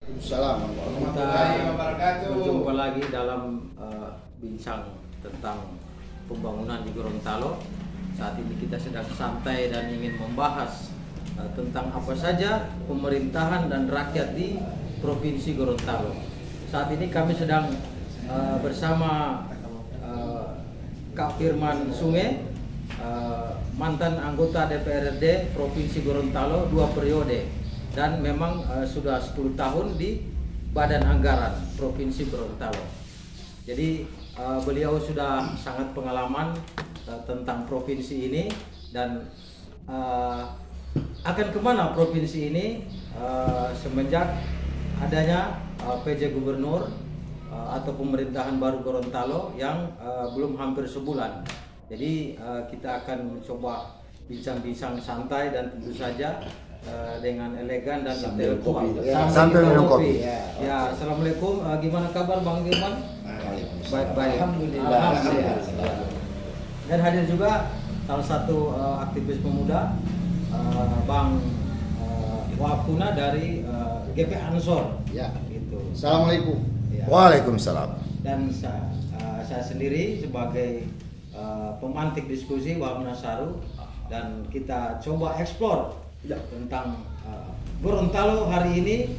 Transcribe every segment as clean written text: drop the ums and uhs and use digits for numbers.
Assalamualaikum warahmatullahi wabarakatuh. Berjumpa lagi dalam bincang tentang pembangunan di Gorontalo. Saat ini kita sedang santai dan ingin membahas tentang apa saja pemerintahan dan rakyat di Provinsi Gorontalo. Saat ini kami sedang bersama Kak Firman Sunge, mantan anggota DPRD Provinsi Gorontalo 2 periode. Dan memang sudah 10 tahun di Badan Anggaran Provinsi Gorontalo. Jadi beliau sudah sangat pengalaman tentang provinsi ini dan akan kemana provinsi ini semenjak adanya PJ Gubernur atau pemerintahan baru Gorontalo yang belum hampir sebulan. Jadi kita akan mencoba bincang-bincang santai dan tentu saja dengan elegan dan intelektual sambil minum kopi. Ya, assalamualaikum. Gimana kabar Bang Firman? Baik-baik. Alhamdulillah. Dan hadir juga salah satu aktivis pemuda, Bang Wapuna dari GP Ansor. Ya. Gitu. Assalamualaikum. Ya. Waalaikumsalam. Dan saya sendiri sebagai pemantik diskusi Wahab Nasaru, dan kita coba eksplor tentang Gorontalo hari ini,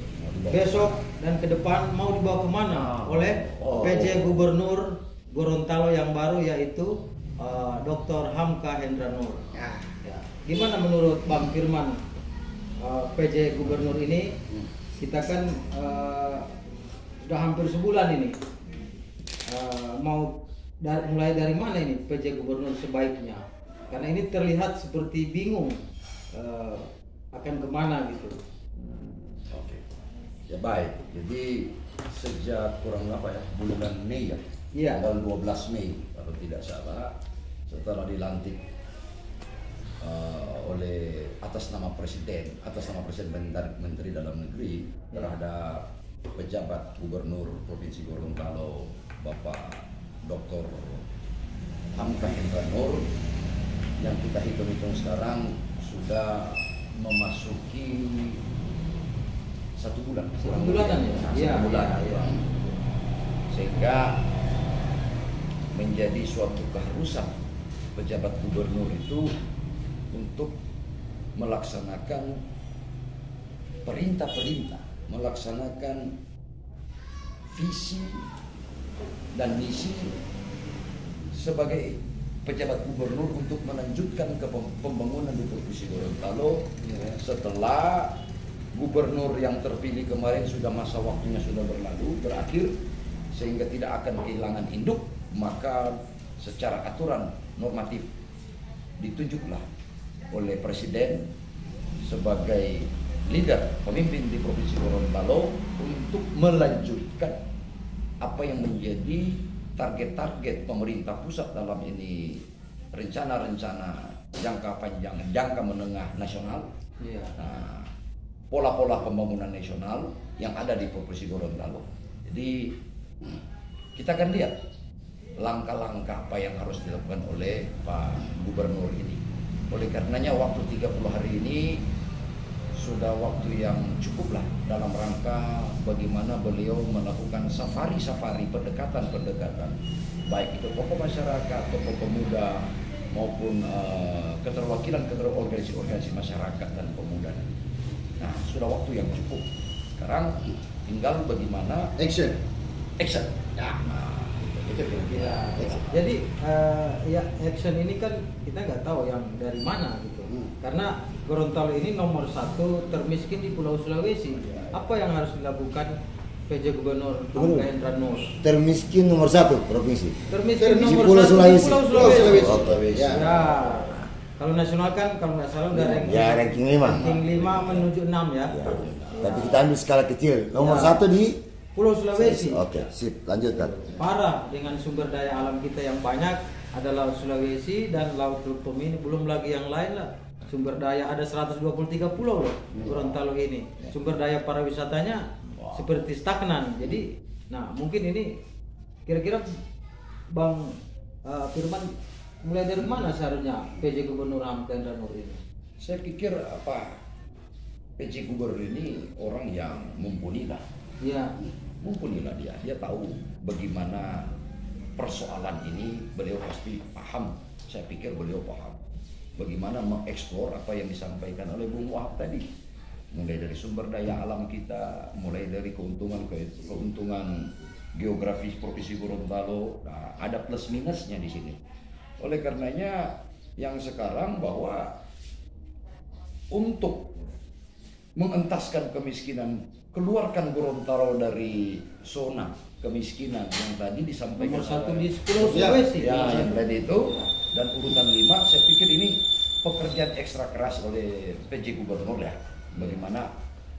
besok dan ke depan mau dibawa kemana oleh PJ Gubernur Gorontalo yang baru, yaitu Dr. Hamka Hendra Nur. Ya. Gimana menurut Bang Firman PJ Gubernur ini? Kita kan sudah hampir sebulan ini, mulai dari mana ini PJ Gubernur sebaiknya? Karena ini terlihat seperti bingung akan kemana gitu. Oke. Ya baik. Jadi sejak kurang bulan Mei ya. Iya. Tanggal 12 Mei kalau tidak salah, setelah dilantik oleh atas nama Presiden Menteri Dalam Negeri terhadap pejabat Gubernur Provinsi Gorontalo Bapak Dr. Hamka Hendra Nur, yang kita hitung-hitung sekarang sudah memasuki 1 bulan. Satu bulanan ya? Iya. 1 bulan. Iya. Sehingga menjadi suatu keharusan pejabat gubernur itu untuk melaksanakan perintah-perintah, melaksanakan visi dan misi sebagai pejabat gubernur untuk melanjutkan ke pembangunan di Provinsi Gorontalo setelah gubernur yang terpilih kemarin sudah masa waktunya sudah berakhir, sehingga tidak akan kehilangan induk. Maka secara aturan normatif ditunjuklah oleh Presiden sebagai leader pemimpin di Provinsi Gorontalo untuk melanjutkan apa yang menjadi target-target pemerintah pusat dalam ini, rencana-rencana jangka panjang, jangka menengah nasional, nah, pola-pola pembangunan nasional yang ada di Provinsi Gorontalo. Jadi kita akan lihat langkah-langkah apa yang harus dilakukan oleh Pak Gubernur ini. Oleh karenanya waktu 30 hari ini sudah waktu yang cukuplah dalam rangka bagaimana beliau melakukan safari-safari, pendekatan-pendekatan, baik itu tokoh masyarakat, tokoh pemuda, maupun keterwakilan organisasi masyarakat dan pemuda. Nah, sudah waktu yang cukup. Sekarang tinggal bagaimana action. Ya, itu kira-kira. Jadi ya action ini kan kita nggak tahu yang dari mana gitu. Karena Gorontalo ini nomor 1 termiskin di Pulau Sulawesi. Apa yang harus dilakukan PJ Gubernur Hamka Hendra Nur? Termiskin nomor 1 provinsi. Termiskin Di nomor Pulau 1 Sulawesi. di Pulau Sulawesi. Ya. Ya. Kalau nasional kan kalau nggak salah udah ranking 5. Ranking 5 menuju 6 ya. Tapi kita ambil skala kecil. Nomor 1 di Pulau Sulawesi. Oke, sip, lanjutkan. Parah dengan sumber daya alam kita yang banyak, ada Laut Sulawesi dan Laut Lutung ini, belum lagi yang lain lah. Sumber daya ada 123 pulau loh Gorontalo ini. Sumber daya pariwisatanya seperti stagnan. Jadi, nah mungkin ini kira-kira Bang Firman mulai dari mana seharusnya PJ Gubernur Hamka Hendra Nur ini? Saya pikir PJ Gubernur ini orang yang mumpuni lah. Ya. Mumpuni lah dia. Dia tahu bagaimana persoalan ini, beliau pasti paham. Saya pikir beliau paham. Bagaimana mengeksplor apa yang disampaikan oleh Bung Wahab tadi. Mulai dari sumber daya alam kita, mulai dari keuntungan geografis Provinsi Gorontalo. Nah, ada plus minusnya di sini. Oleh karenanya yang sekarang bahwa untuk mengentaskan kemiskinan, keluarkan Gorontalo dari zona kemiskinan yang tadi disampaikan Nomor 1 oleh- di 10 Sulawesi. ya, yang tadi itu, dan urutan 5 saya pikir ini pekerjaan ekstra keras oleh PJ Gubernur ya. Bagaimana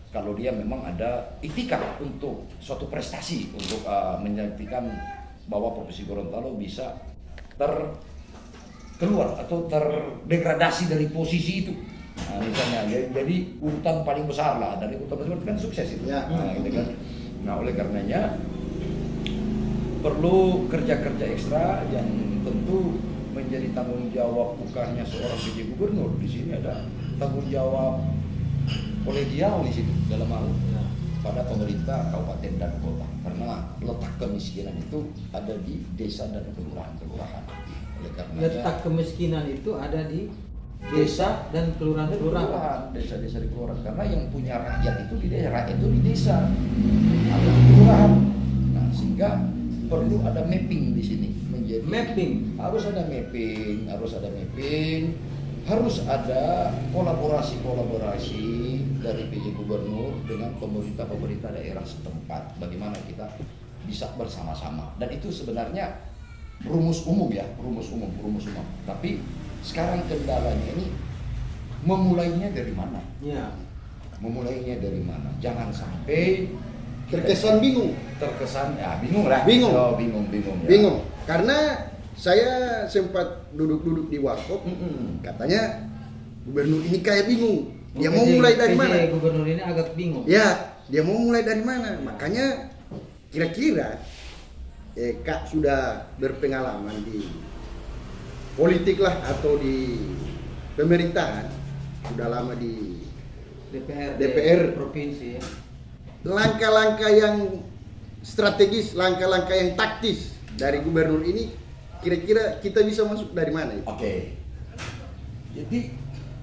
kalau dia memang ada itikad untuk suatu prestasi untuk menyaksikan bahwa Provinsi Gorontalo bisa terkeluar atau terdegradasi dari posisi itu. Nah, misalnya jadi urutan paling besar lah, dari urutan besar kan sukses itu. Ya. Nah, gitu kan. Nah, oleh karenanya perlu kerja-kerja ekstra yang tentu menjadi tanggung jawab bukannya seorang PJ Gubernur. Di sini ada tanggung jawab kolegial di sini dalam hal pada pemerintah kabupaten dan kota, karena letak kemiskinan itu ada di desa dan kelurahan-kelurahan. Oleh karenanya Letak kemiskinan itu ada di desa dan kelurahan-kelurahan. desa-desa di kelurahan, karena yang punya rakyat itu di desa, rakyat itu di desa atau di kelurahan. Nah, sehingga perlu ada mapping di sini menjadi Mapping. harus ada mapping, harus ada kolaborasi dari PJ Gubernur dengan pemerintah daerah setempat. Bagaimana kita bisa bersama-sama, dan itu sebenarnya rumus umum. Tapi sekarang kendalanya ini memulainya dari mana? Ya. Jangan sampai Terkesan bingung. bingung lah. Bingung. Oh, bingung ya. Bingung. Karena saya sempat duduk-duduk di warkop, katanya gubernur ini kayak bingung. Dia mau mulai dari mana? Gubernur ini agak bingung. Ya, dia mau mulai dari mana? Makanya kira-kira Kak sudah berpengalaman di politik lah atau di pemerintahan, sudah lama di DPR. provinsi ya. Langkah-langkah yang strategis, langkah-langkah yang taktis dari gubernur ini, kira-kira kita bisa masuk dari mana? Oke. Jadi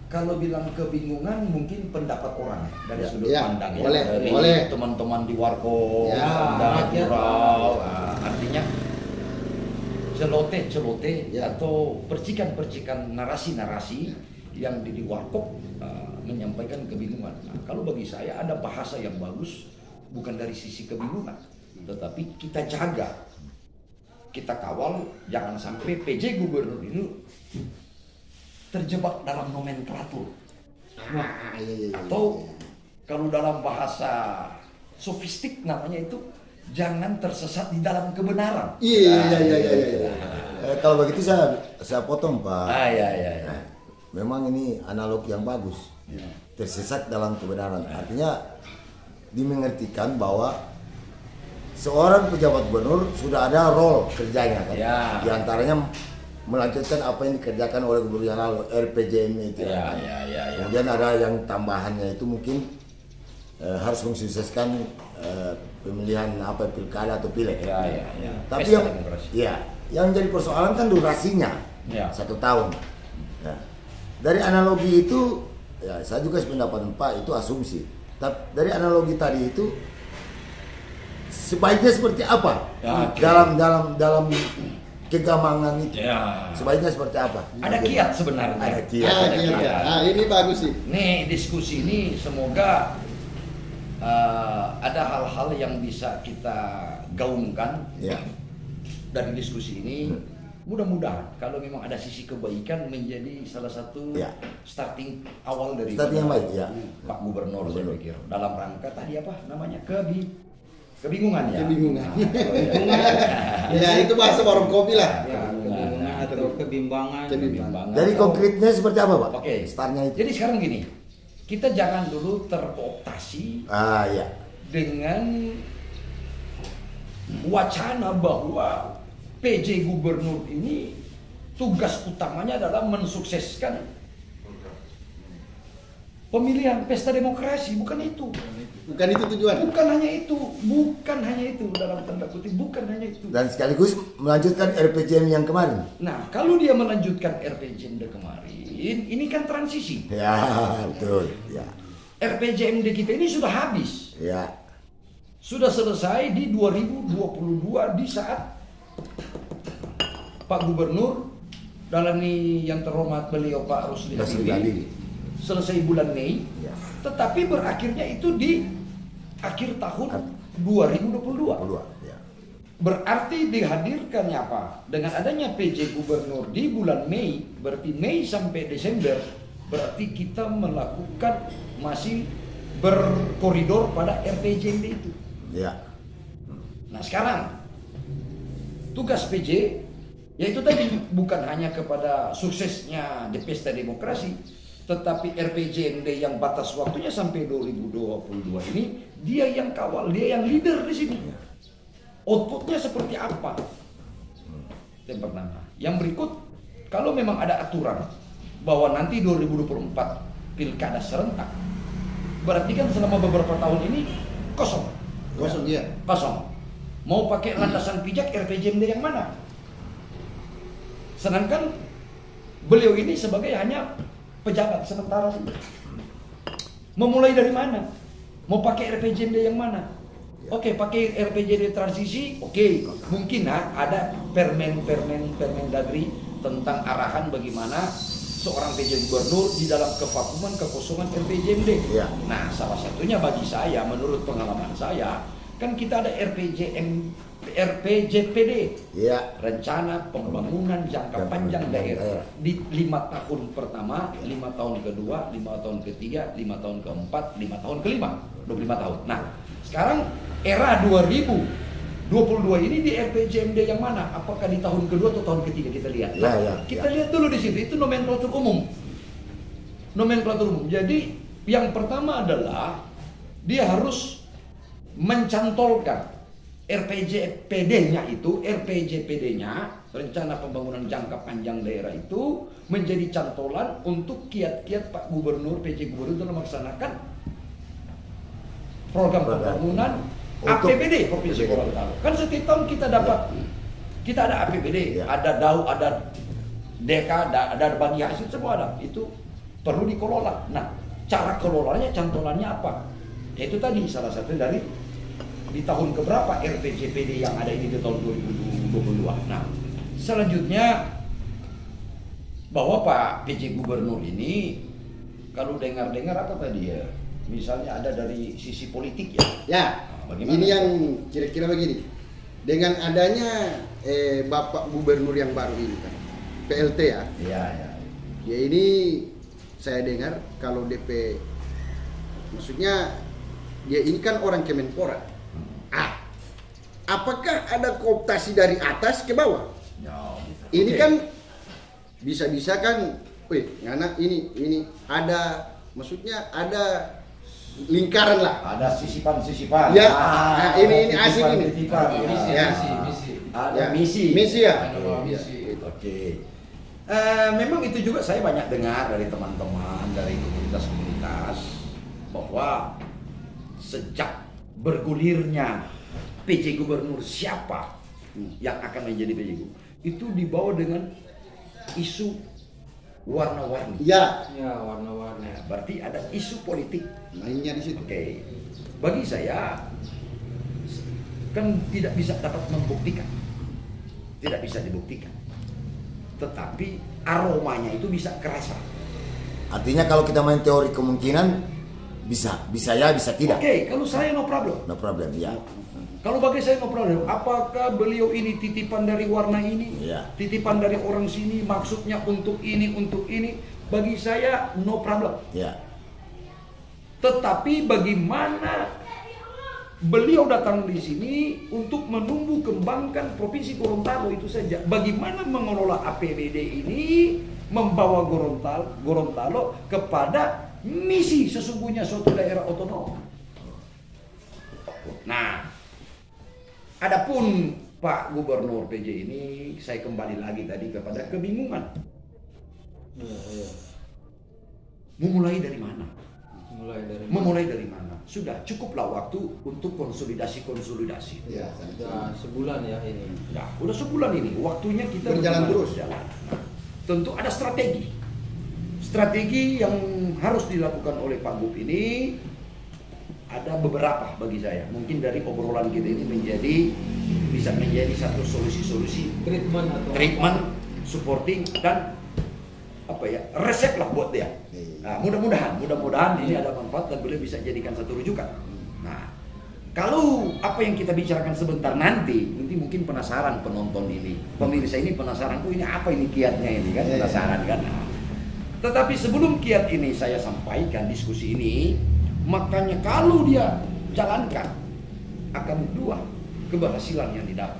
kalau bilang kebingungan mungkin pendapat orang dari sudut pandang boleh. Teman-teman di warkop, rakyat. artinya celote atau percikan-percikan narasi-narasi yang di warkop menyampaikan kebingungan. Nah, kalau bagi saya ada bahasa yang bagus, bukan dari sisi kebingungan, tetapi kita jaga, kita kawal, jangan sampai PJ Gubernur ini terjebak dalam nomenklatur. Atau kalau dalam bahasa sofistik namanya itu, jangan tersesat di dalam kebenaran. Iya. Kalau begitu saya potong, Pak. Iya. Memang ini analog yang bagus. Tersesat dalam kebenaran. Artinya dimengertikan bahwa seorang pejabat gubernur sudah ada role kerjanya kan. Di antaranya melanjutkan apa yang dikerjakan oleh gubernur yang lalu, RPJM itu. Kemudian ada yang tambahannya itu mungkin harus mensukseskan pemilihan pilkada atau pileg. Tapi yang jadi persoalan kan durasinya 1 tahun. Dari analogi itu, saya juga sependapat Pak, itu asumsi. Tapi dari analogi tadi itu sebaiknya seperti apa dalam kegamangan itu? Sebaiknya seperti apa? Ada kiat sebenarnya. Ada kiat. Nah, ini bagus sih. Nih diskusi ini semoga ada hal-hal yang bisa kita gaungkan dari diskusi ini. Mudah-mudahan kalau memang ada sisi kebaikan menjadi salah satu starting awal dari yang baik, Pak Gubernur, saya pikir dalam rangka tadi apa namanya kebingungan ya. Kebingungan. Ya itu bahasa warung kopi lah. Kebingungan atau kebimbangan. Dari konkretnya seperti apa, Pak? Oke. Startnya itu. Jadi sekarang gini, kita jangan dulu terkooptasi dengan wacana bahwa PJ Gubernur ini tugas utamanya adalah mensukseskan pemilihan pesta demokrasi, bukan itu. Bukan itu tujuan. Bukan hanya itu dalam tanda kutip, bukan hanya itu. Dan sekaligus melanjutkan RPJM yang kemarin. Nah, kalau dia melanjutkan RPJMD kemarin, ini kan transisi. Ya, betul. Ya. RPJMD kita ini sudah habis. Ya. Sudah selesai di 2022 di saat Pak Gubernur dalam ini yang terhormat beliau Pak Rusli Habibie selesai bulan Mei. Ya. Tetapi berakhirnya itu di akhir tahun 2022. Ya. Berarti dihadirkannya apa? Dengan adanya PJ Gubernur di bulan Mei, berarti Mei sampai Desember, berarti kita melakukan masih berkoridor pada RPJMD itu. Ya. Nah sekarang tugas PJ yaitu tadi bukan hanya kepada suksesnya di pesta demokrasi, tetapi RPJMD yang batas waktunya sampai 2022 ini dia yang kawal, dia yang leader di sini. Outputnya seperti apa? Yang pertama. Yang berikut, kalau memang ada aturan bahwa nanti 2024 pilkada serentak, berarti kan selama beberapa tahun ini kosong. Kosong. Mau pakai landasan pijak RPJMD yang mana? Sedangkan beliau ini sebagai hanya pejabat sementara saja. Memulai dari mana? Mau pakai RPJMD yang mana? Oke, pakai RPJMD transisi, oke. Mungkin ada Permendagri tentang arahan bagaimana seorang PJ Gubernur di dalam kevakuman kekosongan RPJMD. Ya. Nah, salah satunya bagi saya, menurut pengalaman saya, kan kita ada RPJPD, Ya. Rencana Pembangunan Jangka Panjang Daerah, di 5 tahun pertama, 5 tahun kedua, 5 tahun ketiga, 5 tahun keempat, 5 tahun kelima, 25 tahun. Nah, sekarang era 2022 ini di RPJMD yang mana? Apakah di tahun kedua atau tahun ketiga kita lihat? Nah, kita lihat dulu di situ, itu nomenklatur umum. Jadi yang pertama adalah dia harus mencantolkan RPJPD-nya itu, RPJPD-nya, Rencana Pembangunan Jangka Panjang Daerah itu menjadi cantolan untuk kiat-kiat Pak Gubernur, PJ Gubernur dalam melaksanakan program pembangunan APBD Provinsi Gorontalo. Kan setiap tahun kita ada APBD, ada DAU, ada DK, ada bagi hasil, semua ada. Itu perlu dikelola. Nah, cara kelolanya, cantolannya apa? Yaitu tadi salah satu dari di tahun keberapa RPJPD yang ada ini di tahun 2022. Nah, selanjutnya bahwa Pak PJ Gubernur ini kalau dengar-dengar apa tadi ya? Misalnya ada dari sisi politik ya. Ya. Bagaimana? Ini yang kira-kira begini. Dengan adanya Bapak Gubernur yang baru ini kan, PLT ya. Iya. Ya ini saya dengar kalau DP, maksudnya dia ini kan orang Kemenpora. Apakah ada kooptasi dari atas ke bawah? Ya, ini kan bisa-bisa kan, ngana ini ada, maksudnya ada lingkaran lah. Ada sisipan-sisipan. Ya, ini asik ini. Ada misi. Misi ya. Oke. Memang itu juga saya banyak dengar dari teman-teman dari komunitas-komunitas bahwa sejak bergulirnya PJ Gubernur siapa yang akan menjadi PJ Gubernur itu dibawa dengan isu warna-warni. Ya, warna-warni. Nah, berarti ada isu politik mainnya di situ. Oke. Bagi saya kan tidak bisa dapat membuktikan. Tidak bisa dibuktikan. Tetapi aromanya itu bisa kerasa. Artinya kalau kita main teori kemungkinan bisa ya, bisa tidak. Oke, kalau saya no problem. No problem, ya. Kalau bagi saya no problem. Apakah beliau ini titipan dari warna ini? Ya. Titipan dari orang sini, maksudnya untuk ini, untuk ini. Bagi saya no problem. Ya. Tetapi bagaimana beliau datang di sini untuk menumbuh kembangkan Provinsi Gorontalo itu saja. Bagaimana mengelola APBD ini membawa Gorontalo kepada misi sesungguhnya suatu daerah otonom. Nah, adapun Pak Gubernur PJ ini, saya kembali lagi tadi kepada kebingungan. Memulai dari mana? Memulai dari mana? Sudah cukuplah waktu untuk konsolidasi. Ya, Sudah sebulan ya ini. Ya, udah sebulan ini waktunya kita Berjalan terus. Jalan. Nah, tentu ada strategi yang harus dilakukan oleh Pak Gub ini. Ada beberapa bagi saya. Mungkin dari obrolan kita ini bisa menjadi satu solusi Treatment, supporting dan resep lah buat dia. Nah, mudah-mudahan ini ada manfaat dan beliau bisa jadikan satu rujukan. Nah, kalau apa yang kita bicarakan sebentar nanti mungkin penasaran penonton ini, pemirsa ini penasaran, ini apa ini kiatnya ini kan, penasaran kan. Nah, tetapi sebelum kiat ini saya sampaikan diskusi ini, makanya kalau dia jalankan akan dua keberhasilan yang didapat.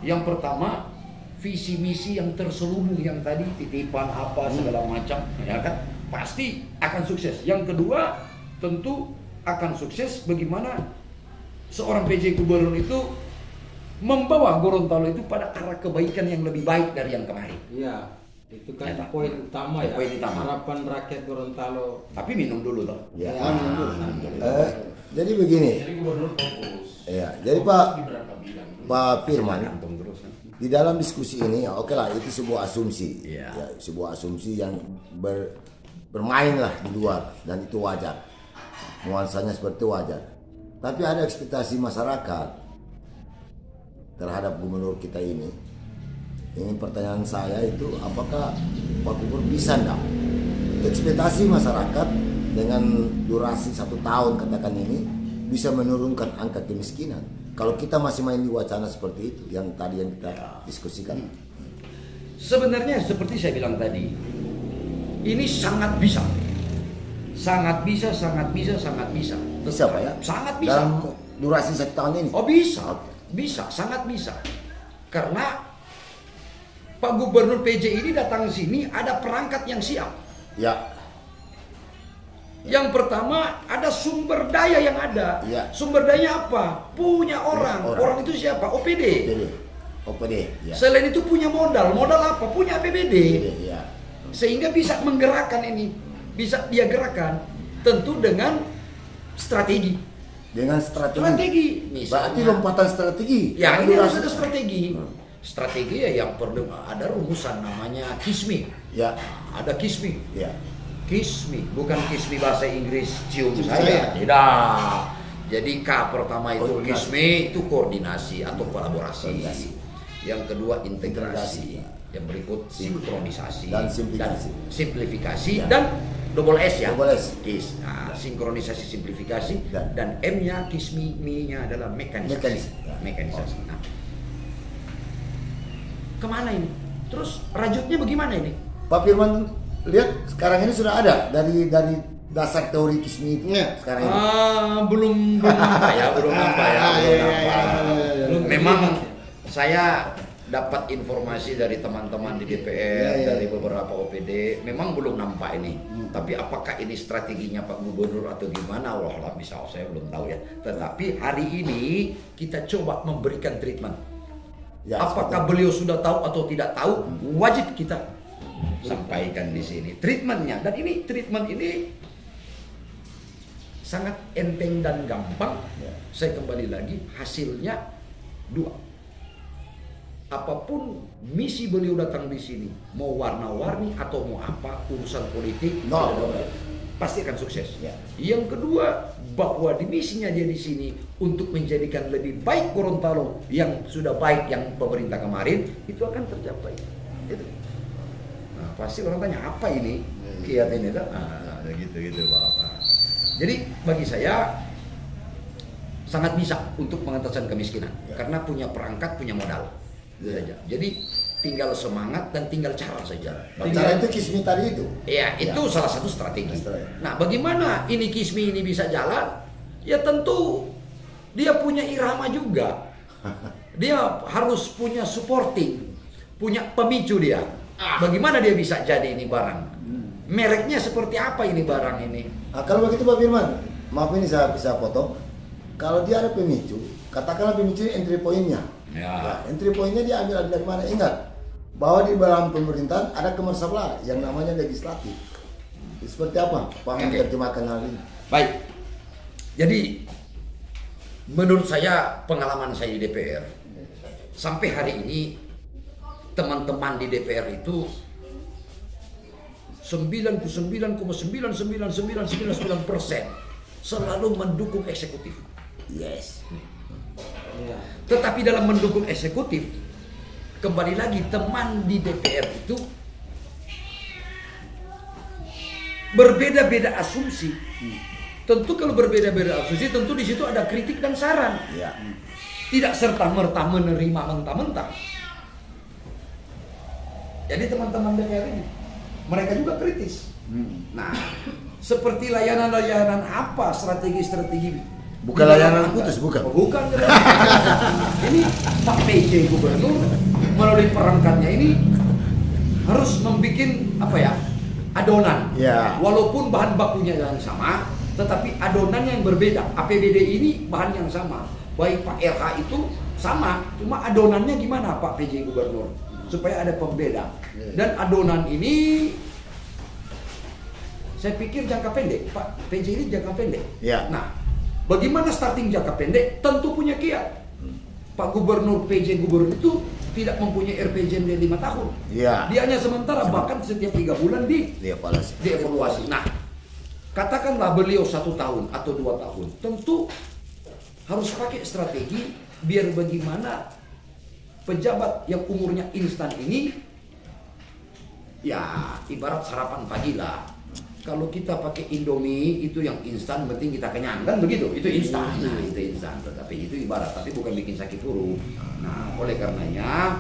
Yang pertama, visi misi yang terselubung yang tadi titipan apa segala macam, ya kan, pasti akan sukses. Yang kedua, tentu akan sukses bagaimana seorang PJ Gubernur itu membawa Gorontalo itu pada arah kebaikan yang lebih baik dari yang kemarin. Iya, itu kan poin utama ya. Poin utama. Harapan rakyat Gorontalo. Tapi minum dulu toh. Ya. minum dulu. Jadi begini. Jadi gubernur fokus. Ya, jadi Pak Firman, Gantung terus. di dalam diskusi ini, oke lah, itu sebuah asumsi, Iya. ya, sebuah asumsi yang bermain lah di luar, dan itu wajar, nuansanya seperti itu wajar. Tapi ada ekspektasi masyarakat terhadap gubernur kita ini. Ini pertanyaan saya itu, apakah Pak Gubernur bisa enggak ekspektasi masyarakat dengan durasi 1 tahun katakan ini bisa menurunkan angka kemiskinan? Kalau kita masih main di wacana seperti itu, yang tadi yang kita diskusikan. Sebenarnya seperti saya bilang tadi, ini sangat bisa. Sangat bisa. Bisa Pak ya? Sangat bisa. Dalam durasi 1 tahun ini? Oh bisa, sangat bisa. Karena Pak Gubernur PJ ini datang sini ada perangkat yang siap. Ya. Yang pertama ada sumber daya yang ada. Ya. Sumber daya apa? Punya orang. Orang itu siapa? OPD. OPD. Ya. Selain itu punya modal. Modal apa? Punya APBD. Ya. Sehingga bisa menggerakkan ini. Bisa dia gerakkan. Tentu dengan strategi. Dengan strategi. Misalnya, Berarti lompatan strategi. ya ini harus ada durasi. strategi. Strategi ya yang perlu ada rumusan namanya KISMI. Ya. Ada KISMI. Ya. KISMI, bukan KISMI bahasa Inggris cium Cium saya. saya. Tidak. Jadi K pertama itu Koordinasi. KISMI itu koordinasi atau kolaborasi. Koordinasi. Yang kedua integrasi. Integrasi, ya. Yang berikut sinkronisasi Dan simplifikasi. simplifikasi Ya. dan double S ya. Double S. KIS. Nah, sinkronisasi simplifikasi Dan- dan M-nya KISMI, M-nya adalah mekanisasi. Mekanisasi. Ya. Mekanisasi. Nah, kemana ini? Terus rajutnya bagaimana ini? Pak Firman, lihat sekarang ini sudah ada dari dasar teori KISMI itu. Ya. Sekarang ini. Belum nampak ya, belum nampak ya. Belum nampak. Belum Memang terlihat. saya dapat informasi dari teman-teman di DPR, dari beberapa OPD, memang belum nampak ini. Tapi apakah ini strateginya Pak Gubernur atau gimana? Allah bisa, saya belum tahu ya. Tetapi hari ini kita coba memberikan treatment. Ya, Apakah beliau sudah tahu atau tidak tahu? Wajib kita sampaikan di sini treatmentnya. Dan ini treatment ini sangat enteng dan gampang. Ya. Saya kembali lagi, hasilnya 2. Apapun misi beliau datang di sini, mau warna-warni atau mau apa urusan politik, No. pasti akan sukses. Ya. Yang kedua, bahwa di misinya dia di sini untuk menjadikan lebih baik Gorontalo yang sudah baik yang pemerintah kemarin itu akan tercapai. Itu. Nah, pasti orang tanya apa ini kiat ini kan? Gitu Bapak. Jadi bagi saya sangat bisa untuk pengentasan kemiskinan karena punya perangkat, punya modal. Itu saja. Jadi tinggal semangat dan tinggal cara saja. Cara itu KISMI tadi itu. Ya, itu salah satu strategi. Strategi. Nah, bagaimana ini KISMI ini bisa jalan? Ya tentu dia punya irama juga. Dia harus punya supporting, punya pemicu dia. Bagaimana dia bisa jadi ini barang? Mereknya seperti apa ini barang ini? Nah, kalau begitu Pak Firman, maaf ini saya bisa potong. Kalau dia ada pemicu, katakanlah pemicu entry point-nya. Ya. Nah, entry point-nya dia ambil dari mana? Ingat bahwa di dalam pemerintahan ada kemersalaan yang namanya legislatif. Seperti apa? Pak Oke. menerjemahkan hal ini? Baik. Jadi menurut saya, pengalaman saya di DPR, sampai hari ini teman-teman di DPR itu 99,99999% selalu mendukung eksekutif. Yes. Ya. Tetapi dalam mendukung eksekutif, kembali lagi teman di DPR itu berbeda-beda asumsi. Tentu kalau berbeda-beda asumsi, tentu di situ ada kritik dan saran. Ya. Tidak serta-merta menerima mentah-mentah. Jadi teman-teman DPR ini, mereka juga kritis. Nah, seperti layanan-layanan apa, strategi-strategi. Bukan layanan putus, bukan. Oh, bukan. Ini Pak PJ Gubernur melalui perangkatnya ini harus membuat apa ya, adonan. Ya. Walaupun bahan bakunya yang sama, tetapi adonannya yang berbeda. APBD ini bahan yang sama. Baik Pak RH itu sama, cuma adonannya gimana Pak PJ Gubernur supaya ada pembeda. Dan adonan ini saya pikir jangka pendek. Pak PJ ini jangka pendek. Ya. Nah, bagaimana starting jangka pendek? Tentu punya kiat. Pak Gubernur PJ Gubernur itu tidak mempunyai RPJMD 5 tahun. Iya. Dia hanya sementara, bahkan setiap 3 bulan dievaluasi. Nah, katakanlah beliau 1 tahun atau 2 tahun, tentu harus pakai strategi biar bagaimana pejabat yang umurnya instan ini, ya ibarat sarapan pagi lah. Kalau kita pakai Indomie itu yang instan, penting kita kenyang, kan begitu? Itu instan. Nah, itu instan, tetapi itu ibarat, tapi bukan bikin sakit perut. Nah, oleh karenanya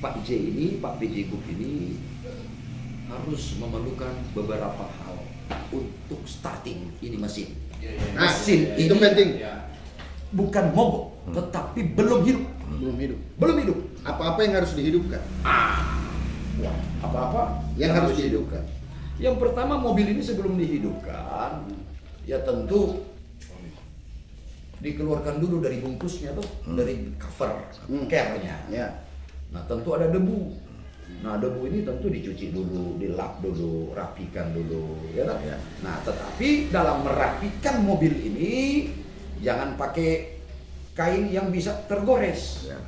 Pak J ini, Pak PJ Gub ini harus memerlukan beberapa hal untuk starting ini mesin. Nah, Mesin itu ini penting. bukan mogok, tetapi belum hidup. Belum hidup. Apa-apa yang harus dihidupkan? Apa-apa Yang harus dihidupkan. Yang pertama, mobil ini sebelum dihidupkan, ya tentu dikeluarkan dulu dari bungkusnya tuh, dari cover, care-nya. Ya. Nah, tentu ada debu. Nah, debu ini tentu dicuci dulu, dilap dulu, rapikan dulu, ya kan? Ya. Nah, tetapi dalam merapikan mobil ini jangan pakai kain yang bisa tergores. Ya.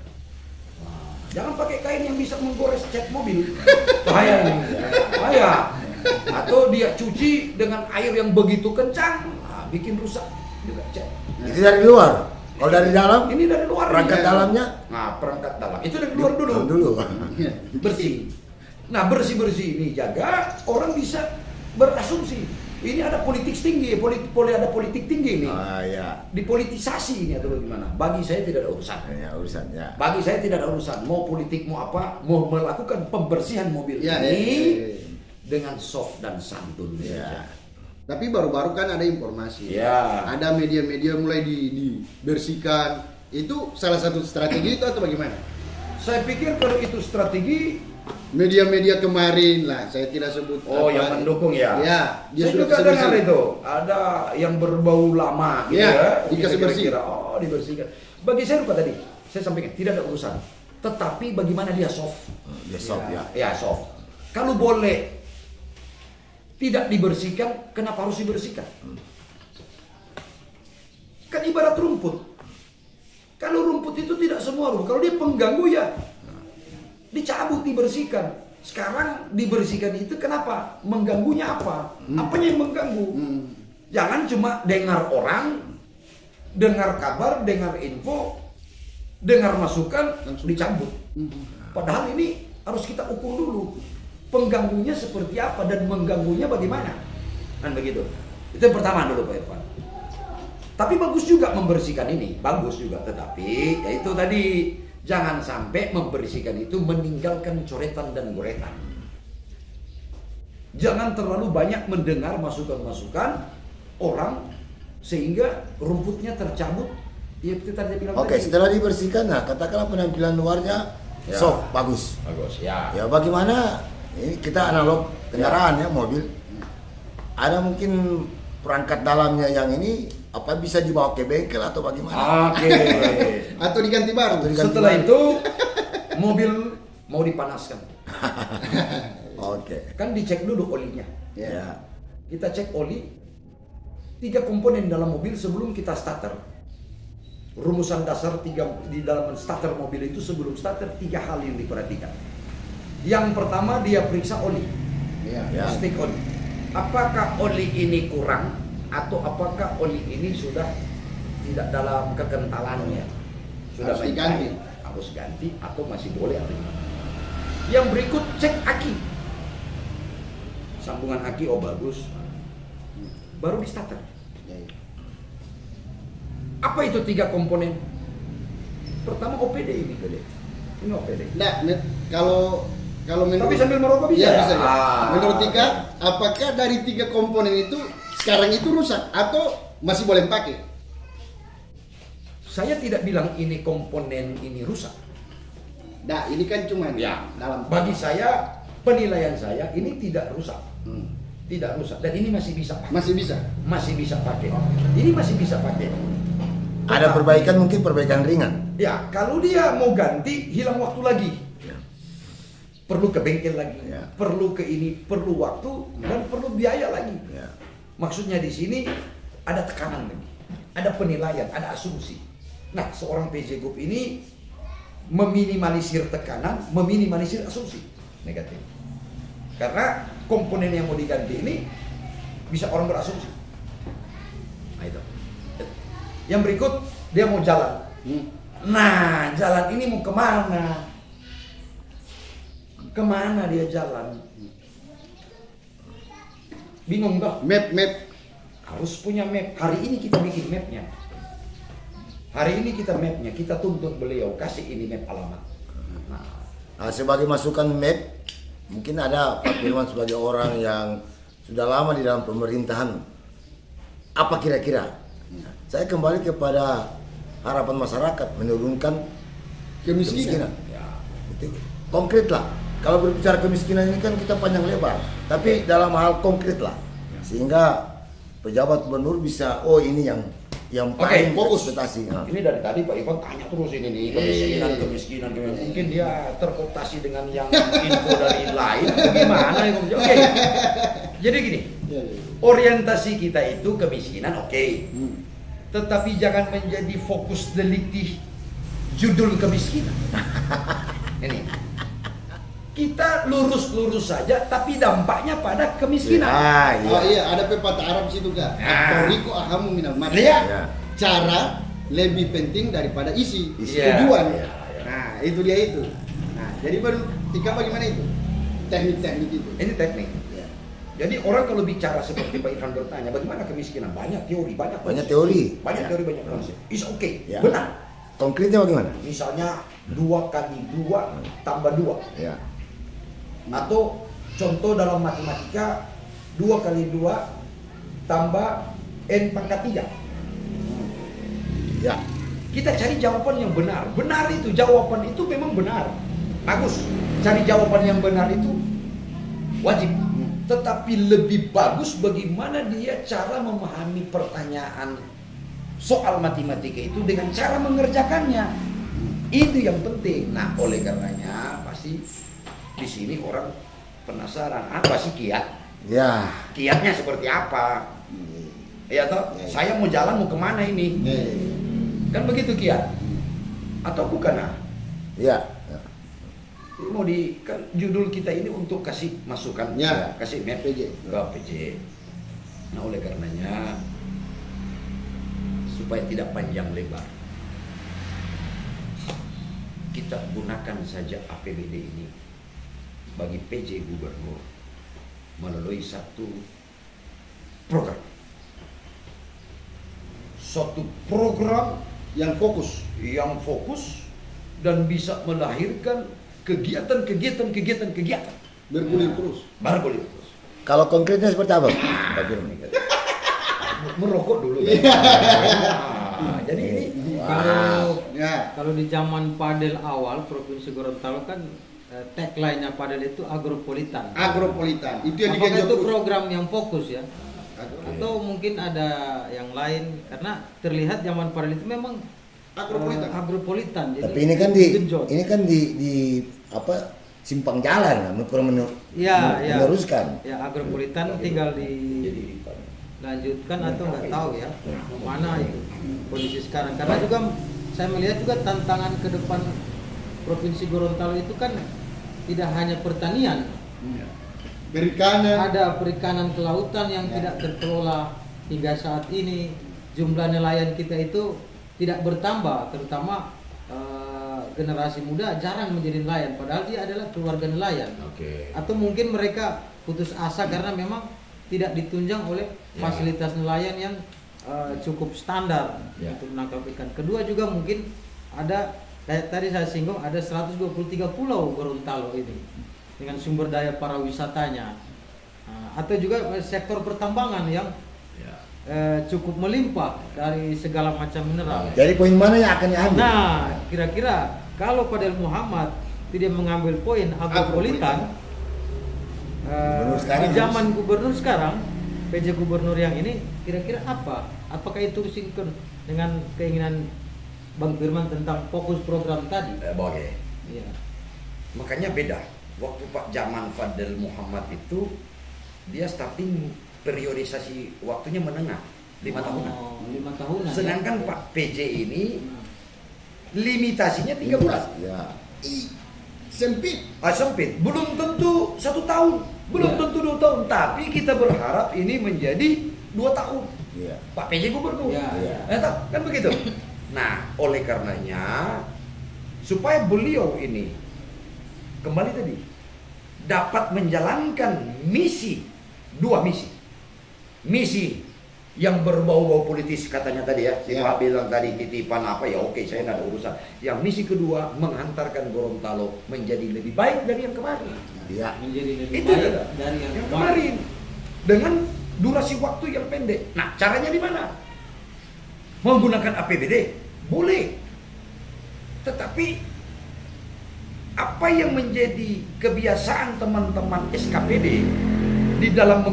Jangan pakai kain yang bisa menggores cat mobil. Bahaya ini. Bahaya. Atau dia cuci dengan air yang begitu kencang, bikin rusak juga cat. Itu dari luar. Kalau dari dalam, Ini dari luar. perangkat nih. dalamnya Nah, perangkat dalam. Itu dari luar dulu. dulu. Bersih. Nah, bersih-bersih ini jaga, orang bisa berasumsi. Ini ada politik tinggi, ada politik tinggi ini. Ah ya. Dipolitisasi ini atau bagaimana? Bagi saya tidak ada urusan. Ya urusannya. Bagi saya tidak ada urusan. Mau politik, mau apa, mau melakukan pembersihan mobil Ya, ini dengan soft dan santun saja. Tapi baru-baru kan ada informasi. Ya. Ada media-media mulai dibersihkan. Itu salah satu strategi itu atau bagaimana? Saya pikir kalau itu strategi, Media-media kemarin lah, saya tidak sebut. oh apa. yang mendukung ya. Ya, dia Saya sudah juga kasih dengar bersih. itu. Ada yang berbau lama gitu Ya, ya. dikasih bersih. Kira-kira, oh dibersihkan. Bagi saya lupa tadi, saya sampaikan tidak ada urusan. Tetapi bagaimana dia soft. Ya sob ya. Ya soft. Kalau boleh tidak dibersihkan, kenapa harus dibersihkan? Kan ibarat rumput. Kalau rumput itu tidak semua rumput. Kalau dia pengganggu ya dicabut, dibersihkan. Sekarang dibersihkan itu kenapa? Mengganggunya apa? Apanya yang mengganggu? Jangan cuma dengar orang, dengar kabar, dengar info, dengar masukan, Langsung. dicabut. Padahal ini harus kita ukur dulu. Pengganggunya seperti apa dan mengganggunya bagaimana? Kan begitu. Itu yang pertama dulu Pak Irfan. Tapi bagus juga membersihkan ini, bagus juga. Tetapi ya itu tadi, jangan sampai membersihkan itu meninggalkan coretan dan goretan. Jangan terlalu banyak mendengar masukan-masukan orang sehingga rumputnya tercabut. Ya itu tadi bilang Oke, tadi. setelah dibersihkan, nah katakanlah penampilan luarnya Ya. soft, bagus. Bagus ya. Ya bagaimana? Ini kita analog kendaraan ya, mobil. Ada mungkin perangkat dalamnya yang ini apa bisa dibawa ke bengkel atau bagaimana? Oke. Atau diganti baru. Atau diganti Setelah baru. itu mobil mau dipanaskan. Oke. Kan dicek dulu olinya. Ya. kita cek oli, 3 komponen dalam mobil sebelum kita starter. Rumusan dasar di dalam starter mobil itu sebelum starter 3 hal yang diperhatikan. Yang pertama dia periksa oli, Ya. stick oli. Apakah oli ini kurang atau apakah oli ini sudah tidak dalam kekentalannya, sudah Harus baik-baik, diganti. harus ganti atau masih boleh ada. Yang berikut cek aki, sambungan aki bagus, baru di starter. Apa itu 3 komponen? Pertama OPD ini gede. Ini OPD. Nah, kalau menurut Tapi sambil merokok bisa. Iya, bisa. Ah. Menurut Tika, apakah dari 3 komponen itu sekarang itu rusak atau masih boleh pakai? Saya tidak bilang ini komponen ini rusak. Nah, ini kan cuma Ya, dalam bagi saya, penilaian saya ini tidak rusak. Hmm. Tidak rusak dan ini masih bisa pakai. Masih bisa. Masih bisa pakai. Ini masih bisa pakai. Ada perbaikan, mungkin perbaikan ringan. Ya, kalau dia mau ganti hilang waktu lagi. Perlu ke bengkel lagi, Ya. perlu ke ini, perlu waktu dan perlu biaya lagi. Ya. Maksudnya di sini ada tekanan lagi, ada penilaian, ada asumsi. Nah, seorang PJ Group ini meminimalisir tekanan, meminimalisir asumsi negatif. Karena komponen yang mau diganti ini bisa orang berasumsi. Nah itu. Yang berikut dia mau jalan. Nah, jalan ini mau kemana? Kemana dia jalan? Bingung nggak? Map. Harus punya map. Hari ini kita bikin mapnya. Hari ini kita mapnya, kita tuntut beliau kasih ini map alamat. Nah, sebagai masukan map, mungkin ada Pak Firman sebagai orang yang sudah lama di dalam pemerintahan. Apa kira-kira? Saya kembali kepada harapan masyarakat menurunkan kemiskinan. Ya. Itu konkret lah. Kalau berbicara kemiskinan ini kan kita panjang lebar, tapi dalam hal konkret lah, sehingga pejabat gubernur bisa, oh ini yang paling fokus ekspektasi. Nah. Ini dari tadi Pak Ivan tanya terus ini nih kemiskinan. Mungkin dia terkotasi dengan yang info dari lain. Bagaimana? Oke. Jadi gini, orientasi kita itu kemiskinan, oke. Tetapi jangan menjadi fokus delikti judul kemiskinan. Ini kita lurus-lurus saja, tapi dampaknya pada kemiskinan. Ya, Oh iya, ada pepatah Arab situ Kak. Toriko ahamu minal mati. Iya. Ya. Cara lebih penting daripada isi. Iya. Tujuan. Iya. Nah, itu dia itu. Nah, jadi baru Tika bagaimana itu? Teknik-teknik itu. Ini teknik. Ya. Jadi orang kalau bicara seperti Pak Ivan bertanya, bagaimana kemiskinan? Banyak teori, banyak konsep. teori. Banyak Ya. teori, banyak konsep. Is okay, Ya. benar. Konkretnya bagaimana? Misalnya 2 kali 2 tambah 2. Ya. Atau contoh dalam matematika 2 kali 2 tambah n pangkat 3. Ya. Kita cari jawaban yang benar. Benar itu, jawaban itu memang benar. Bagus. Cari jawaban yang benar itu wajib. Tetapi lebih bagus bagaimana dia cara memahami pertanyaan soal matematika itu dengan cara mengerjakannya. Itu yang penting. Nah, oleh karenanya pasti di sini orang penasaran apa sih kiat? Ya. Kiatnya seperti apa? Ya toh, Ya. saya mau jalan mau kemana ini? Kan begitu kiat? Atau bukan? Nah, Ya. mau di kan judul kita ini untuk kasih masukan, Ya. kasih map PJ. ke PJ. Nah, oleh karenanya supaya tidak panjang lebar, kita gunakan saja APBD ini bagi PJ Gubernur melalui satu program. Suatu program Yang fokus dan bisa melahirkan kegiatan. bergulir terus. Bergulir terus. Kalau konkretnya seperti apa, Pak Firman? Merokok dulu. Nah, jadi ini Ya. Kalau di zaman Padel awal Provinsi Gorontalo kan tagline-nya Padel itu agropolitan. Agropolitan. Itu yang Apakah digenjot itu terus. program yang fokus ya? Atau mungkin ada yang lain karena terlihat zaman Padel itu memang Agropolitan. agropolitan. Jadi Tapi ini kan digenjot. di apa simpang jalan, Ya, ya. meneruskan. Ya, Agropolitan tinggal dilanjutkan atau nggak tahu ya mana itu kondisi sekarang. Karena juga saya melihat juga tantangan ke depan Provinsi Gorontalo itu kan tidak hanya pertanian, Perikanan. ada perikanan kelautan yang tidak terkelola hingga saat ini. Jumlah nelayan kita itu tidak bertambah, terutama generasi muda jarang menjadi nelayan, padahal dia adalah keluarga nelayan. Atau mungkin mereka putus asa karena memang tidak ditunjang oleh fasilitas nelayan yang cukup standar untuk menangkap ikan. Kedua juga mungkin ada, kayak tadi saya singgung, ada 123 pulau Gorontalo ini dengan sumber daya para wisatanya. Atau juga sektor pertambangan yang cukup melimpah dari segala macam mineral. Jadi poin mana yang akan diambil? Nah, kira-kira kalau Fadel Muhammad tidak mengambil poin Agropolitan di zaman gubernur sekarang, PJ gubernur yang ini, kira-kira apa? Apakah itu sinkron dengan keinginan Bang Firman tentang fokus program tadi? Boleh. Iya. Makanya beda. Waktu Pak zaman Fadel Muhammad itu dia starting periodisasi waktunya menengah 5 tahunan. 5 tahunan. Sedangkan Pak PJ ini limitasinya 3 bulan. Ya. Sempit. Sempit. Belum tentu 1 tahun, belum tentu 2 tahun. Tapi kita berharap ini menjadi 2 tahun. Iya. Pak PJ gubernur. Iya. Kan begitu. Nah, oleh karenanya supaya beliau ini kembali tadi dapat menjalankan dua misi yang berbau-bau politis katanya tadi ya. Si Pak bilang tadi titipan apa ya, oke, saya nggak ada urusan. Yang misi kedua menghantarkan Gorontalo menjadi lebih baik dari yang kemarin. Iya. Menjadi lebih Itu baik dari yang kemarin dengan durasi waktu yang pendek. Nah, caranya di mana? Menggunakan APBD boleh, tetapi apa yang menjadi kebiasaan teman-teman SKPD di dalam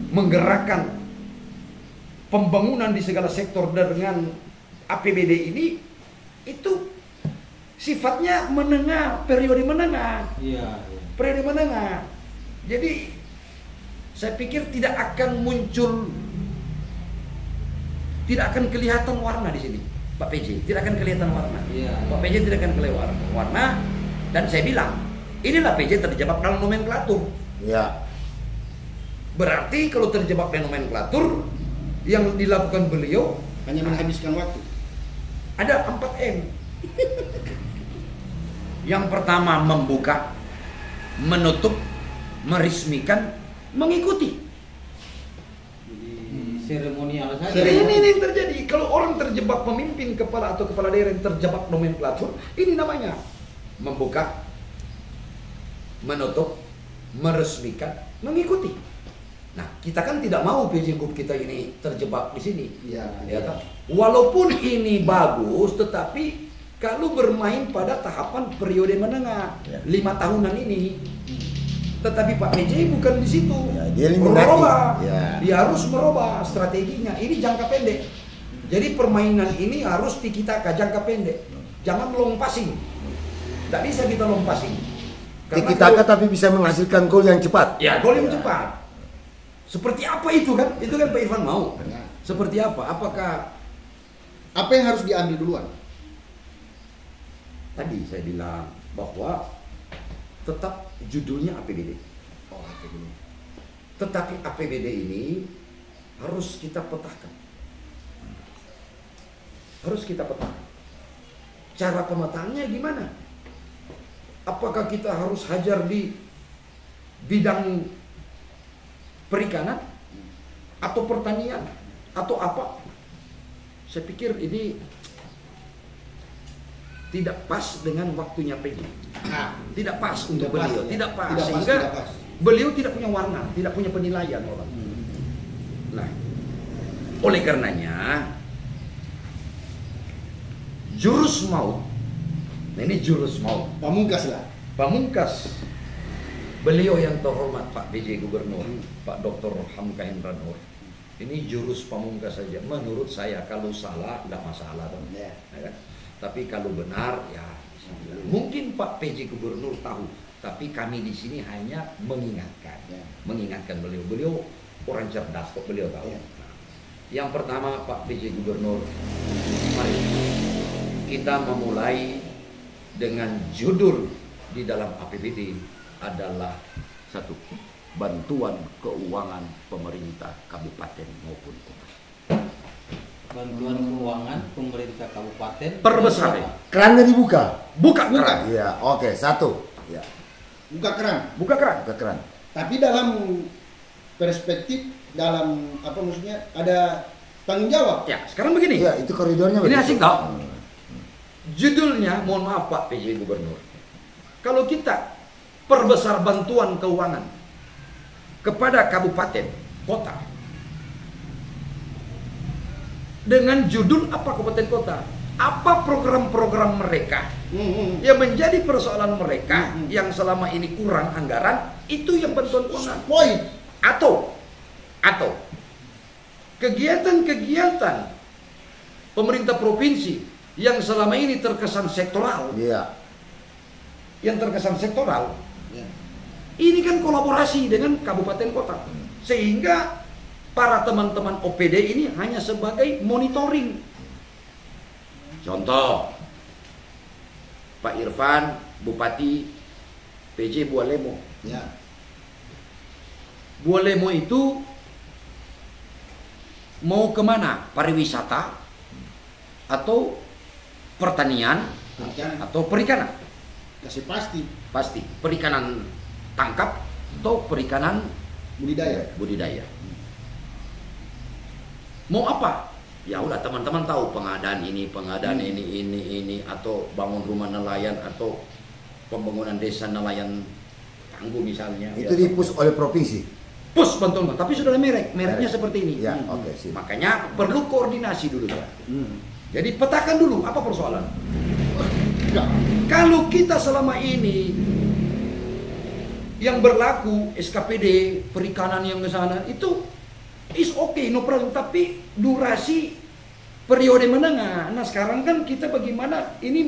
menggerakkan pembangunan di segala sektor dengan APBD ini itu sifatnya menengah, periode menengah. Iya. Periode menengah. Jadi saya pikir tidak akan kelihatan warna di sini, Pak PJ. Tidak akan kelihatan warna. Iya. Pak PJ tidak akan kelihatan warna. Dan saya bilang, inilah PJ terjebak dalam nomenklatur. Iya. Berarti kalau terjebak dalam nomenklatur yang dilakukan beliau Hanya menghabiskan waktu. ada 4M. Yang pertama membuka, menutup, meresmikan, mengikuti. Seremonial saja. Ini yang terjadi. Kalau orang terjebak pemimpin kepala atau kepala daerah yang terjebak nomenklatur, ini namanya membuka, menutup, meresmikan, mengikuti. Nah, kita kan tidak mau PJ Gub kita ini terjebak di sini. Iya. Ya kan? Walaupun ini bagus, tetapi kalau bermain pada tahapan periode menengah 5 tahunan ini, tetapi Pak PJ bukan di situ. Ya, dia merubah. ya. Dia harus merubah strateginya. Ini jangka pendek. Jadi permainan ini harus tiki-taka jangka pendek. Jangan long passing. Tidak bisa kita long passing. Tiki-taka tapi bisa menghasilkan gol yang cepat. Ya, gol yang cepat. Seperti apa itu kan? Itu kan Pak Irfan mau. Seperti apa? Apakah Apa yang harus diambil duluan? tadi saya bilang bahwa tetap judulnya APBD. Oh, APBD. Tetapi APBD ini harus kita petahkan. Harus kita petahkan. Cara pemetaannya gimana? Apakah kita harus hajar di bidang perikanan atau pertanian atau apa? Saya pikir ini tidak pas dengan waktunya PJ. Tidak pas untuk beliau, tidak pas. Sehingga beliau tidak punya warna, tidak punya penilaian orang. Nah, oleh karenanya jurus maut. Nah, ini jurus maut. Pamungkas lah. Pamungkas beliau yang terhormat Pak PJ Gubernur, Pak Dr. Hamka Hendra Nur. Ini jurus pamungkas saja. Menurut saya kalau salah tidak masalah, ya kan? Tapi kalau benar ya mungkin Pak PJ Gubernur tahu Tapi kami di sini hanya mengingatkan, Ya. mengingatkan beliau. Beliau orang cerdas kok, beliau tahu. Ya. Yang pertama Pak PJ Gubernur, mari kita memulai dengan judul di dalam APBD adalah satu, bantuan keuangan pemerintah kabupaten maupun kota. Bantuan keuangan pemerintah kabupaten Perbesar ya. Kerannya dibuka. Buka Buka. keran, Iya, oke, satu. Ya, Buka keran. buka keran. buka keran. Tapi dalam perspektif, dalam apa maksudnya, ada tanggung jawab. Ya, sekarang begini. Iya, itu koridornya. Ini begitu. asik tau? Judulnya, mohon maaf Pak PJ Gubernur, kalau kita perbesar bantuan keuangan kepada kabupaten, kota, dengan judul apa kabupaten kota? Apa program-program mereka yang menjadi persoalan mereka yang selama ini kurang anggaran, itu yang bantuan keuangan. Poin. Atau kegiatan-kegiatan pemerintah provinsi yang selama ini terkesan sektoral, Iya. Ya. ini kan kolaborasi dengan kabupaten kota, sehingga para teman-teman OPD ini hanya sebagai monitoring. Contoh, Pak Irfan, Bupati PJ Bualemo. Ya. Bualemo itu mau kemana? Pariwisata atau pertanian Perikanan. atau perikanan? Kasih pasti. Pasti perikanan tangkap atau perikanan Budidaya. Mau apa? Ya udah, teman-teman tahu pengadaan ini atau bangun rumah nelayan atau pembangunan desa nelayan tangguh misalnya. Itu dipus oleh provinsi. Pus bantuan, tapi sudah ada mereknya seperti ini. Ya, oke, sip. Makanya perlu koordinasi dulu ya. Hmm. Jadi petakan dulu apa persoalan. Enggak. Kalau kita selama ini yang berlaku SKPD perikanan yang ke sana itu is okay, no problem, tapi durasi periode menengah. Nah sekarang kan kita bagaimana ini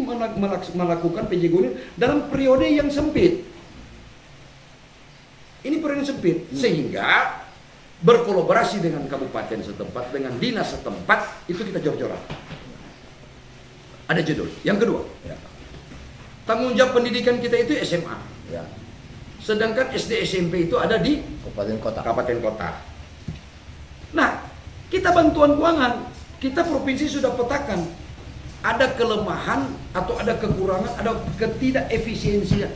melakukan PJ Gubernur dalam periode yang sempit. Ini periode yang sempit, sehingga berkolaborasi dengan kabupaten setempat, dengan dinas setempat, itu kita jor-joran. Ada judul. Yang kedua, Ya. tanggung jawab pendidikan kita itu SMA. Ya. Sedangkan SD SMP itu ada di Kabupaten kota. kabupaten kota. Nah, kita bantuan keuangan, kita provinsi sudah petakan ada kelemahan atau ada kekurangan, ada ketidakefisiensian.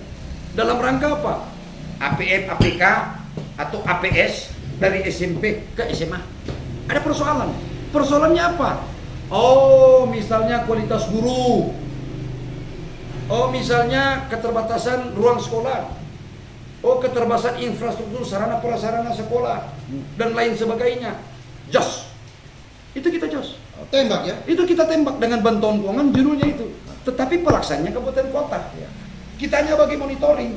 Dalam rangka apa? APM, APK atau APS dari SMP ke SMA. Ada persoalan. Persoalannya apa? Oh, misalnya kualitas guru. Oh, misalnya keterbatasan ruang sekolah. Oh, keterbatasan infrastruktur sarana prasarana sekolah dan lain sebagainya. Jos. Itu kita jos. Tembak ya. Itu kita tembak dengan bantuan keuangan, judulnya itu. Tetapi pelaksananya kabupaten kota. Ya. Kita hanya bagi monitoring.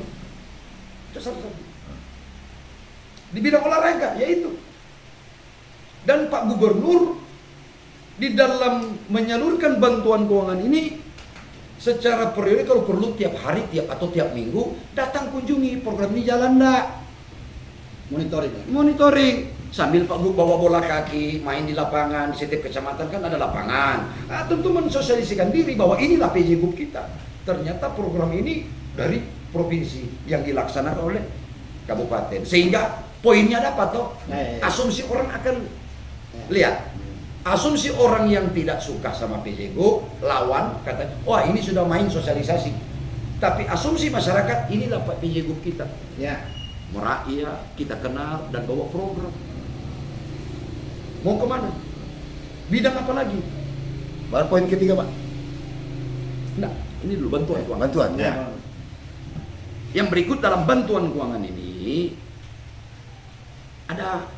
Itu satu-satu. Di bidang olahraga, yaitu. Dan Pak Gubernur di dalam menyalurkan bantuan keuangan ini secara periode, kalau perlu tiap hari, atau tiap minggu datang kunjungi program ini jalan enggak. Monitoring ya. Monitoring sambil Pak Gub bawa bola kaki, main di lapangan. Di setiap kecamatan kan ada lapangan. Nah, tentu mensosialisasikan diri bahwa inilah PJ Gub kita. Ternyata program ini dari provinsi yang dilaksanakan oleh kabupaten, sehingga poinnya dapat toh. Asumsi orang akan lihat. Asumsi orang yang tidak suka sama PJ Gub lawan katanya, wah ini sudah main sosialisasi. Tapi asumsi masyarakat, inilah Pak PJ Gub kita. Ya. Merakyat, kita kenal dan bawa program. Mau kemana? Bidang apa lagi? Baru poin ketiga, Pak. Nah, ini dulu bantuan keuangan. Bantuan. Ya. Yang berikut dalam bantuan keuangan ini ada,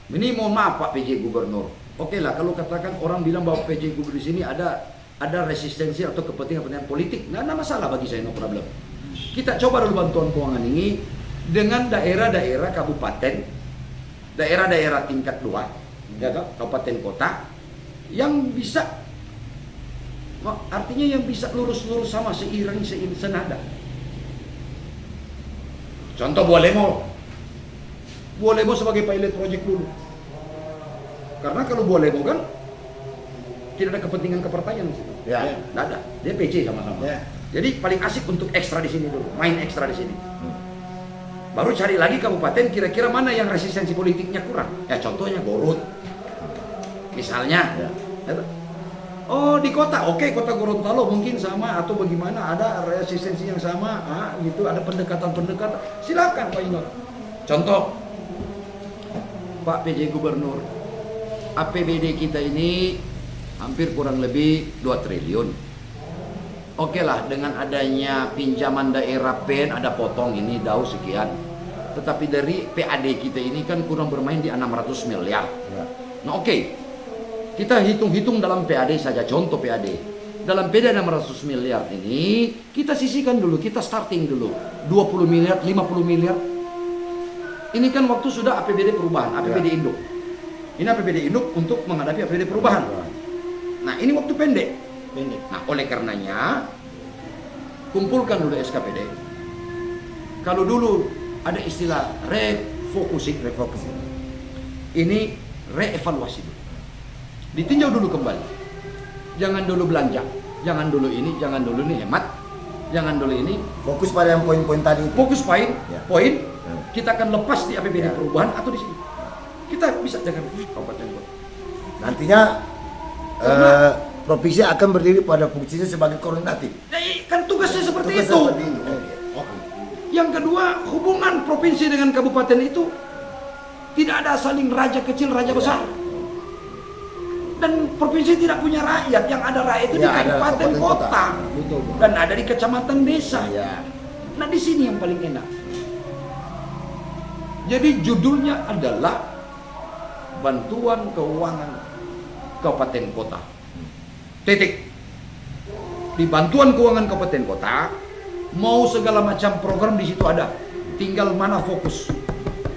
ini mohon maaf Pak PJ Gubernur. Oke lah, kalau katakan orang bilang bahwa PJ Gubernur di sini ada resistensi atau kepentingan politik, nggak ada masalah bagi saya, no problem. Kita coba dulu bantuan keuangan ini dengan daerah-daerah kabupaten, daerah-daerah tingkat 2, ya toh, kabupaten kota, yang bisa, artinya yang bisa lurus-lurus sama, seiring senada. Contoh Bualemo. Bualemo sebagai pilot project dulu. Karena kalau Bualemo kan tidak ada kepentingan kepartaian di situ. Ya. Nggak ada. Dia PC sama-sama. Ya. Jadi paling asik untuk ekstra di sini dulu, main ekstra di sini. Baru cari lagi kabupaten kira-kira mana yang resistensi politiknya kurang. Ya contohnya Gorut. Misalnya. Ya. Oh di kota, oke kota Gorontalo mungkin sama atau bagaimana, ada resistensi yang sama, gitu, ada pendekatan-pendekatan. Silakan Pak Inor. Contoh, Pak PJ Gubernur, APBD kita ini hampir kurang lebih 2 triliun. Oke lah, dengan adanya pinjaman daerah PEN ada potong ini DAU sekian. Tetapi dari PAD kita ini kan kurang bermain di 600 miliar. Ya. Nah oke. Kita hitung-hitung dalam PAD saja, contoh PAD. Dalam PAD 600 miliar ini, kita sisihkan dulu, kita starting dulu. 20 miliar, 50 miliar. Ini kan waktu sudah APBD perubahan, APBD induk. Ini APBD induk untuk menghadapi APBD perubahan. Nah ini waktu pendek. Nah oleh karenanya, kumpulkan dulu SKPD. Kalau dulu ada istilah refocusing, ini reevaluasi dulu. Ditinjau dulu kembali. Jangan dulu belanja, jangan dulu ini, jangan dulu ini hemat, jangan dulu ini. Fokus pada yang poin-poin tadi itu. Fokus poin, Ya. poin. Ya. Kita akan lepas di APBD Ya. perubahan atau di sini. Kita bisa dengan kabupaten kota. Nantinya Karena- provinsi akan berdiri pada fungsinya sebagai koordinatif. Ya, kan tugasnya seperti Tugas itu. seperti ini. Oke. Yang kedua, hubungan provinsi dengan kabupaten itu tidak ada saling raja kecil, raja besar. Dan provinsi tidak punya rakyat, yang ada rakyat itu Ya, di ada kabupaten kabupaten kota. kota. Betul. Dan ada di kecamatan desa. Ya. Nah di sini yang paling enak. Jadi judulnya adalah bantuan keuangan kabupaten kota. Titik. Di bantuan keuangan kabupaten kota, mau segala macam program di situ ada. Tinggal mana fokus.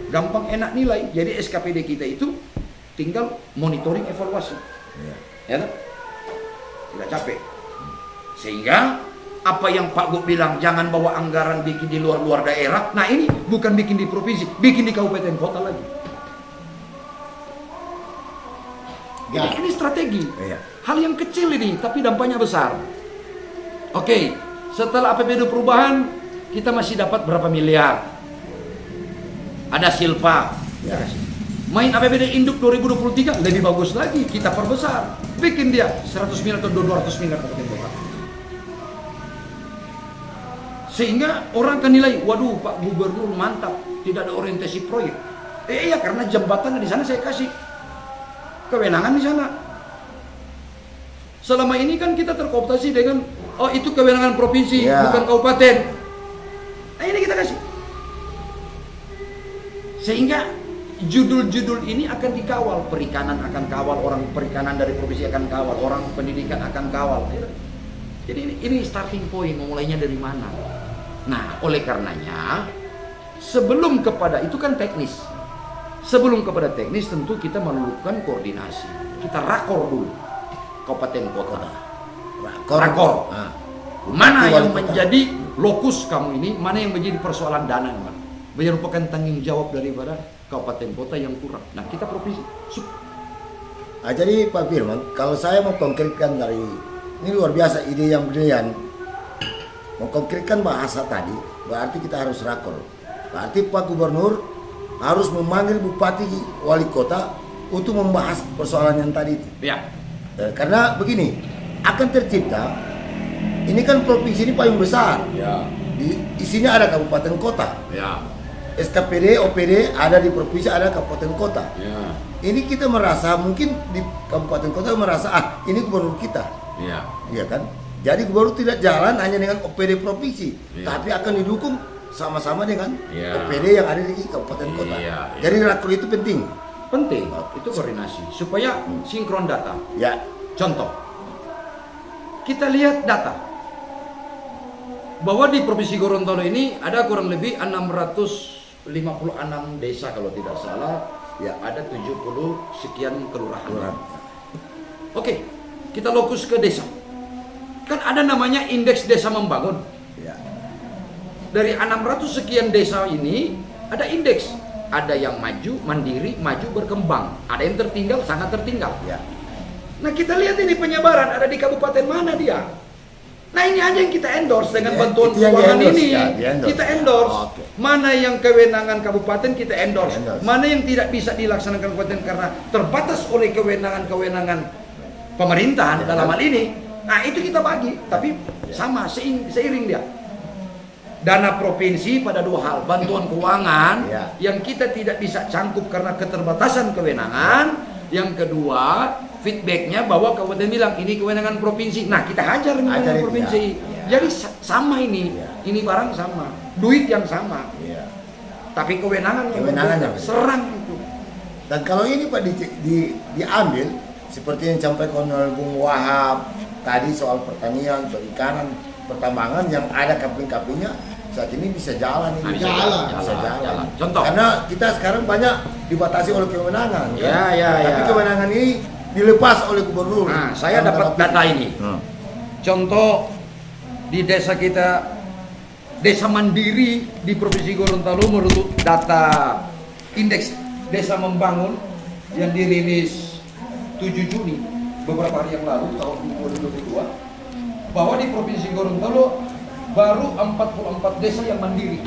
Gampang enak nilai. Jadi SKPD kita itu tinggal monitoring evaluasi. Ya kan? Tidak capek. Sehingga apa yang Pak Gub bilang, jangan bawa anggaran bikin di luar-luar daerah. Nah ini bukan bikin di provinsi, bikin di kabupaten kota lagi. Ini strategi. Iya. Hal yang kecil ini, tapi dampaknya besar. Oke, setelah APBD perubahan, kita masih dapat berapa miliar? Ada silpa. Ya. Main APBD induk 2023 lebih bagus lagi, kita perbesar. Bikin dia 100 miliar atau 200 miliar kabupaten kota. Sehingga orang akan nilai, waduh Pak Gubernur mantap, tidak ada orientasi proyek. Iya karena jembatan di sana saya kasih kewenangan di sana. Selama ini kan kita terkooptasi dengan oh itu kewenangan provinsi, Ya. bukan kabupaten. Nah ini kita kasih. Sehingga judul-judul ini akan dikawal, perikanan akan kawal, orang perikanan dari provinsi akan kawal, orang pendidikan akan kawal. Jadi ini starting point, memulainya dari mana? Nah, oleh karenanya sebelum kepada itu kan teknis. Sebelum kepada teknis tentu kita melakukan koordinasi. Kita rakor dulu kabupaten kota. Rakor. Nah. Mana Itu yang wali kota. menjadi lokus kamu ini, mana yang menjadi persoalan dana, Pak? Merupakan tanggung jawab daripada kabupaten kota yang kurang. Nah, kita provinsi. Nah, jadi Pak Firman, kalau saya mau konkretkan dari ini luar biasa ide yang brilian. Mau konkretkan bahasa tadi, berarti kita harus rakor. Berarti Pak Gubernur harus memanggil bupati wali kota untuk membahas persoalan yang tadi itu. Ya. Karena begini, akan tercipta ini kan provinsi ini paling besar. Ya. Isinya ada kabupaten kota. Ya. SKPD, OPD ada di provinsi, ada kabupaten kota. Ya. Ini kita merasa mungkin di kabupaten kota merasa ini gubernur kita, Ya. iya kan? Jadi gubernur tidak jalan hanya dengan OPD provinsi, Iya. tapi akan didukung sama-sama dengan Iya. OPD yang ada di kabupaten kota. Iya, iya. Jadi rakor itu penting. Penting itu koordinasi supaya sinkron data. Ya, Contoh, kita lihat data bahwa di Provinsi Gorontalo ini ada kurang lebih 656 desa kalau tidak salah, ya ada 70 sekian kelurahan. kelurahan. Oke, kita lokus ke desa. Kan ada namanya indeks desa membangun. Ya, dari 600 sekian desa ini ada indeks. Ada yang maju, mandiri, maju, berkembang. Ada yang tertinggal, sangat tertinggal. Ya. Nah kita lihat ini penyebaran ada di kabupaten mana dia. Nah ini aja yang kita endorse dengan Ya, bantuan itu yang keuangan di-endorse, ini. ya, di-endorse. Kita endorse. Oh, oke. Mana yang kewenangan kabupaten kita endorse. Endorse. Mana yang tidak bisa dilaksanakan kabupaten karena terbatas oleh kewenangan-kewenangan pemerintahan Ya, dalam kan? hal ini. Nah itu kita bagi, tapi sama seiring dia. Dana provinsi pada dua hal, bantuan keuangan Ya. yang kita tidak bisa cangkup karena keterbatasan kewenangan. Yang kedua, feedbacknya bahwa kabupaten bilang ini kewenangan provinsi. Nah kita hajar Hajar kewenangan itu, provinsi. ya. Jadi sama ini, Ya. ini barang sama, duit yang sama, Iya. tapi kewenangan yang Kewenangan berbeda. yang beda. Serang itu. Dan kalau ini Pak diambil seperti yang disampaikan oleh Bung Wahab tadi soal pertanian, perikanan, pertambangan yang ada kapling-kaplingnya saat ini bisa jalan ini. Nah, bisa Bisa jalan. Contoh. Karena kita sekarang banyak dibatasi oleh kewenangan. kan? Ya. Tapi kewenangan ini dilepas oleh gubernur. Nah, saya Dalam dapat tanda data petik. ini. Contoh di desa kita, desa mandiri di Provinsi Gorontalo menurut data indeks desa membangun yang dirilis 7 Juni beberapa hari yang lalu tahun 2022 bahwa di Provinsi Gorontalo baru 44 desa yang mandiri.